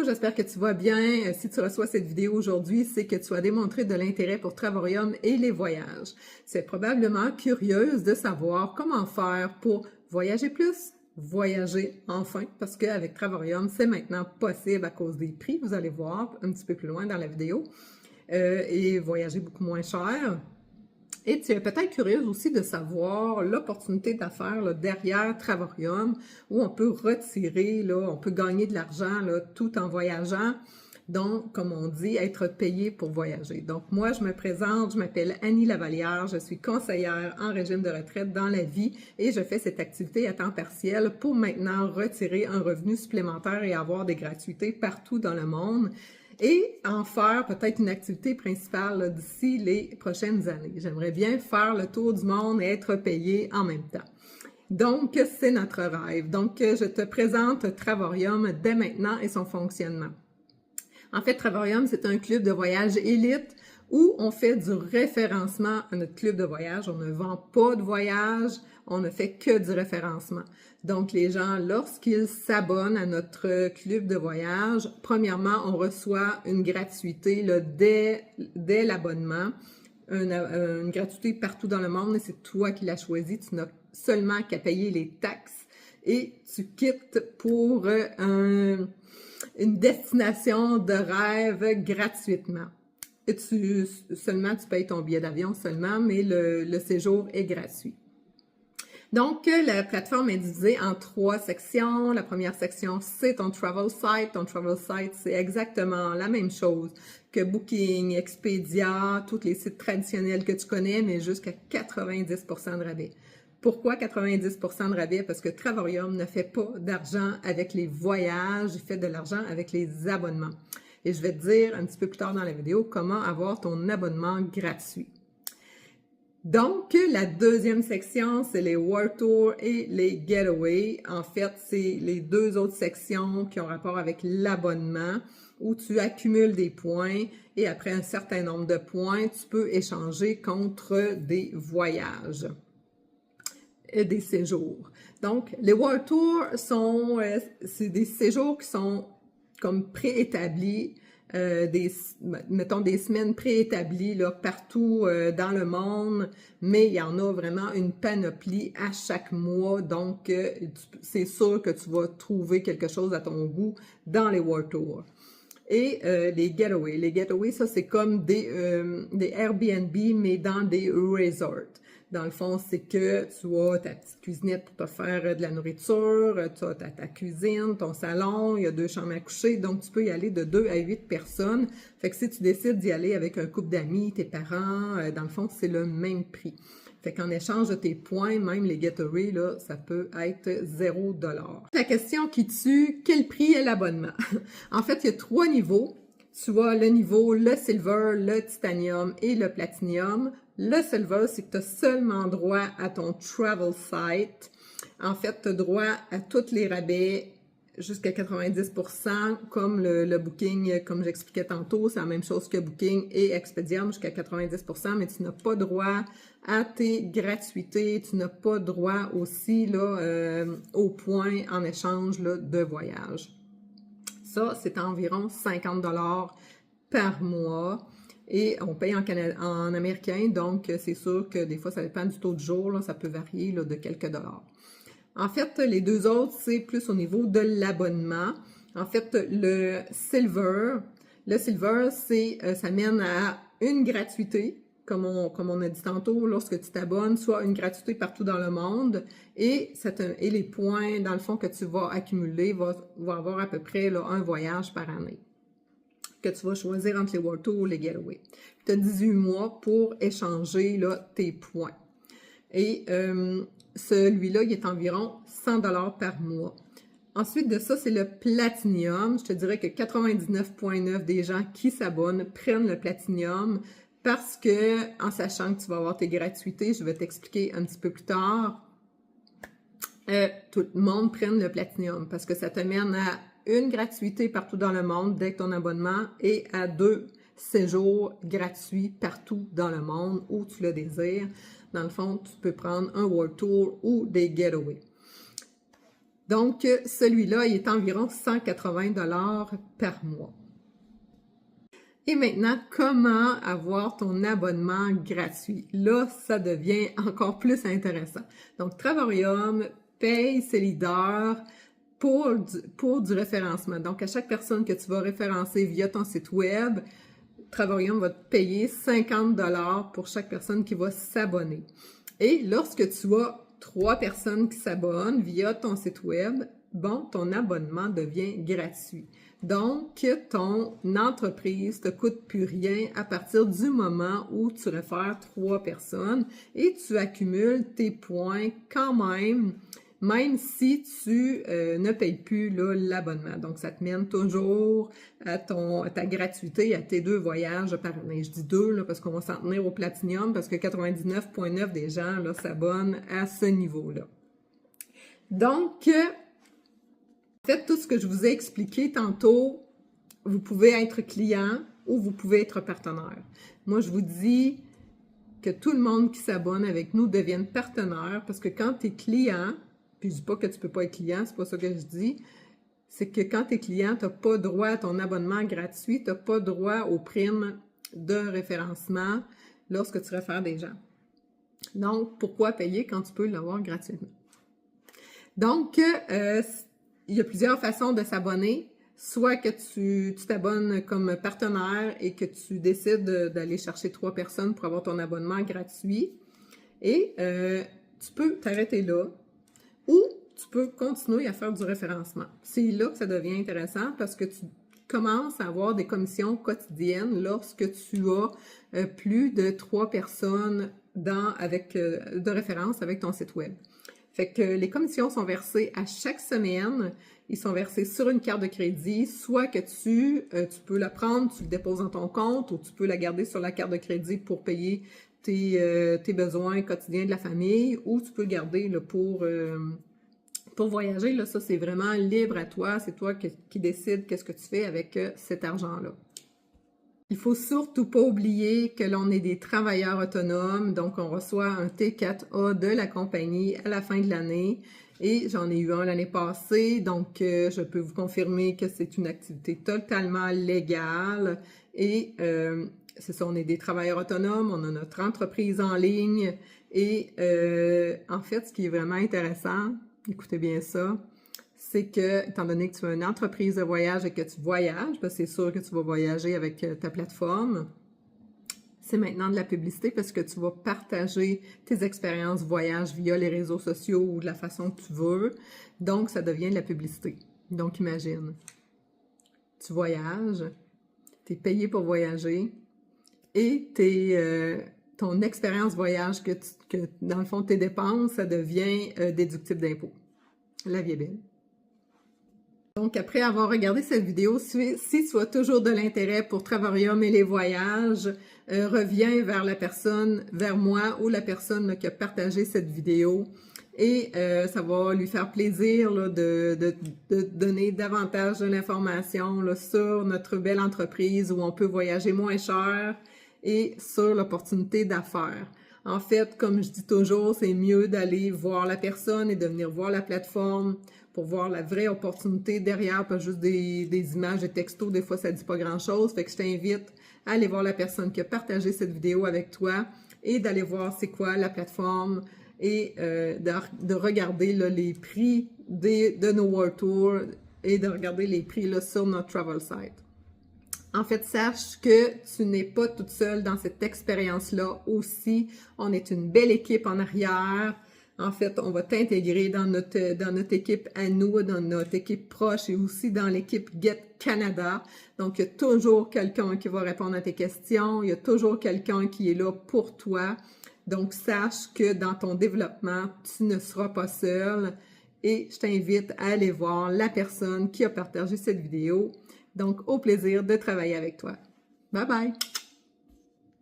J'espère que tu vas bien. Si tu reçois cette vidéo aujourd'hui, c'est que tu as démontré de l'intérêt pour Travorium et les voyages. C'est probablement curieuse de savoir comment faire pour voyager plus, voyager enfin, parce qu'avec Travorium, c'est maintenant possible à cause des prix, vous allez voir un petit peu plus loin dans la vidéo, et voyager beaucoup moins cher. Et tu es peut-être curieuse aussi de savoir l'opportunité d'affaires derrière Travorium, où on peut retirer, on peut gagner de l'argent tout en voyageant. Donc, comme on dit, être payé pour voyager. Donc, moi, je me présente, je m'appelle Annie Lavallière, je suis conseillère en régime de retraite dans la vie et je fais cette activité à temps partiel pour maintenant retirer un revenu supplémentaire et avoir des gratuités partout dans le monde et en faire peut-être une activité principale d'ici les prochaines années. J'aimerais bien faire le tour du monde et être payé en même temps. Donc, c'est notre rêve. Donc, je te présente Travorium dès maintenant et son fonctionnement. En fait, Travorium, c'est un club de voyage élite où on fait du référencement à notre club de voyage. On ne vend pas de voyage, on ne fait que du référencement. Donc, les gens, lorsqu'ils s'abonnent à notre club de voyage, premièrement, on reçoit une gratuité dès l'abonnement, une gratuité partout dans le monde, et c'est toi qui l'as choisi. Tu n'as seulement qu'à payer les taxes et tu quittes pour une destination de rêve gratuitement. Et tu payes ton billet d'avion seulement, mais le séjour est gratuit. Donc, la plateforme est divisée en 3 sections. La première section, c'est ton travel site. Ton travel site, c'est exactement la même chose que Booking, Expedia, tous les sites traditionnels que tu connais, mais jusqu'à 90% de rabais. Pourquoi 90% de rabais? Parce que Travorium ne fait pas d'argent avec les voyages, il fait de l'argent avec les abonnements. Et je vais te dire un petit peu plus tard dans la vidéo comment avoir ton abonnement gratuit. Donc, la deuxième section, c'est les World Tours et les Getaways. En fait, c'est les 2 autres sections qui ont rapport avec l'abonnement où tu accumules des points et après un certain nombre de points, tu peux échanger contre des voyages et des séjours. Donc, les World Tours c'est des séjours qui sont comme préétablis, mettons des semaines préétablies partout dans le monde, mais il y en a vraiment une panoplie à chaque mois, donc c'est sûr que tu vas trouver quelque chose à ton goût dans les World Tours. Et les Getaways. Les Getaways, ça c'est comme des Airbnb, mais dans des resorts. Dans le fond, c'est que tu as ta petite cuisinette pour te faire de la nourriture, tu as ta cuisine, ton salon, il y a 2 chambres à coucher, donc tu peux y aller de 2 à 8 personnes. Fait que si tu décides d'y aller avec un couple d'amis, tes parents, dans le fond, c'est le même prix. Fait qu'en échange de tes points, même les Getaways, ça peut être 0$. La question qui tue, quel prix est l'abonnement? En fait, il y a 3 niveaux. Tu as le niveau, le Silver, le Titanium et le Platinum. Le Silver, c'est que tu as seulement droit à ton travel site. En fait, tu as droit à tous les rabais jusqu'à 90%, comme le Booking, comme j'expliquais tantôt, c'est la même chose que Booking et Expedia, jusqu'à 90%, mais tu n'as pas droit à tes gratuités, tu n'as pas droit aussi aux points en échange de voyage. Ça, c'est environ 50$ par mois. Et on paye en américain, donc c'est sûr que des fois, ça dépend du taux de jour, ça peut varier de quelques dollars. En fait, les 2 autres, c'est plus au niveau de l'abonnement. En fait, le Silver, ça mène à une gratuité, comme on a dit tantôt, lorsque tu t'abonnes, soit une gratuité partout dans le monde, et les points, dans le fond, que tu vas accumuler, vont avoir à peu près un voyage par année que tu vas choisir entre les World Tours ou les Getaways. Tu as 18 mois pour échanger tes points. Et celui-là, il est environ 100$ par mois. Ensuite de ça, c'est le Platinum. Je te dirais que 99,9% des gens qui s'abonnent prennent le Platinum parce que, en sachant que tu vas avoir tes gratuités, je vais t'expliquer un petit peu plus tard, tout le monde prenne le Platinum parce que ça te mène à une gratuité partout dans le monde dès que ton abonnement et à 2 séjours gratuits partout dans le monde où tu le désires. Dans le fond, tu peux prendre un World Tour ou des Getaways. Donc, celui-là, il est environ 180 $ par mois. Et maintenant, comment avoir ton abonnement gratuit? Là, ça devient encore plus intéressant. Donc, Travarium paye ses leaders pour du référencement. Donc, à chaque personne que tu vas référencer via ton site web, Travarium va te payer 50 $ pour chaque personne qui va s'abonner. Et lorsque tu as 3 personnes qui s'abonnent via ton site web, bon, ton abonnement devient gratuit. Donc, ton entreprise ne te coûte plus rien à partir du moment où tu réfères 3 personnes et tu accumules tes points quand même si tu ne payes plus l'abonnement. Donc, ça te mène toujours à ta gratuité, à tes 2 voyages par année. Je dis 2 là, parce qu'on va s'en tenir au Platinum parce que 99,9 des gens s'abonnent à ce niveau-là. Donc, faites tout ce que je vous ai expliqué tantôt. Vous pouvez être client ou vous pouvez être partenaire. Moi, je vous dis que tout le monde qui s'abonne avec nous devienne partenaire parce que quand tu es client, puis je ne dis pas que tu ne peux pas être client, c'est pas ça que je dis, c'est que quand tu es client, tu n'as pas droit à ton abonnement gratuit, tu n'as pas droit aux primes de référencement lorsque tu réfères des gens. Donc, pourquoi payer quand tu peux l'avoir gratuitement? Donc, il y a plusieurs façons de s'abonner. Soit que tu t'abonnes comme partenaire et que tu décides d'aller chercher 3 personnes pour avoir ton abonnement gratuit. Et tu peux t'arrêter là ou tu peux continuer à faire du référencement. C'est là que ça devient intéressant parce que tu commences à avoir des commissions quotidiennes lorsque tu as plus de 3 personnes de référence avec ton site web. Fait que les commissions sont versées à chaque semaine. Ils sont versés sur une carte de crédit, soit que tu peux la prendre, tu le déposes dans ton compte, ou tu peux la garder sur la carte de crédit pour payer tes besoins quotidiens de la famille, ou tu peux le garder là, pour voyager. Là, ça, c'est vraiment libre à toi. C'est toi qui décides qu'est-ce que tu fais avec cet argent-là. Il faut surtout pas oublier que l'on est des travailleurs autonomes, donc on reçoit un T4A de la compagnie à la fin de l'année et j'en ai eu un l'année passée, donc je peux vous confirmer que c'est une activité totalement légale et c'est ça, on est des travailleurs autonomes, on a notre entreprise en ligne et en fait, ce qui est vraiment intéressant, écoutez bien ça, c'est que, étant donné que tu as une entreprise de voyage et que tu voyages, parce que c'est sûr que tu vas voyager avec ta plateforme, c'est maintenant de la publicité parce que tu vas partager tes expériences voyage via les réseaux sociaux ou de la façon que tu veux. Donc, ça devient de la publicité. Donc, imagine, tu voyages, tu es payé pour voyager et ton expérience voyage que dans le fond, tes dépenses, ça devient déductible d'impôt. La vie est belle. Donc, après avoir regardé cette vidéo, si tu as toujours de l'intérêt pour Travarium et les voyages, reviens vers moi ou la personne qui a partagé cette vidéo et ça va lui faire plaisir là, de donner davantage de l'information sur notre belle entreprise où on peut voyager moins cher et sur l'opportunité d'affaires. En fait, comme je dis toujours, c'est mieux d'aller voir la personne et de venir voir la plateforme pour voir la vraie opportunité derrière, pas juste des images, des textos, des fois ça dit pas grand-chose. Fait que je t'invite à aller voir la personne qui a partagé cette vidéo avec toi et d'aller voir c'est quoi la plateforme et de regarder là, les prix de nos World Tours et de regarder les prix là, sur notre travel site. En fait, sache que tu n'es pas toute seule dans cette expérience-là aussi. On est une belle équipe en arrière. En fait, on va t'intégrer dans notre équipe à nous, dans notre équipe proche et aussi dans l'équipe Get Canada. Donc, il y a toujours quelqu'un qui va répondre à tes questions. Il y a toujours quelqu'un qui est là pour toi. Donc, sache que dans ton développement, tu ne seras pas seul. Et je t'invite à aller voir la personne qui a partagé cette vidéo. Donc, au plaisir de travailler avec toi. Bye bye!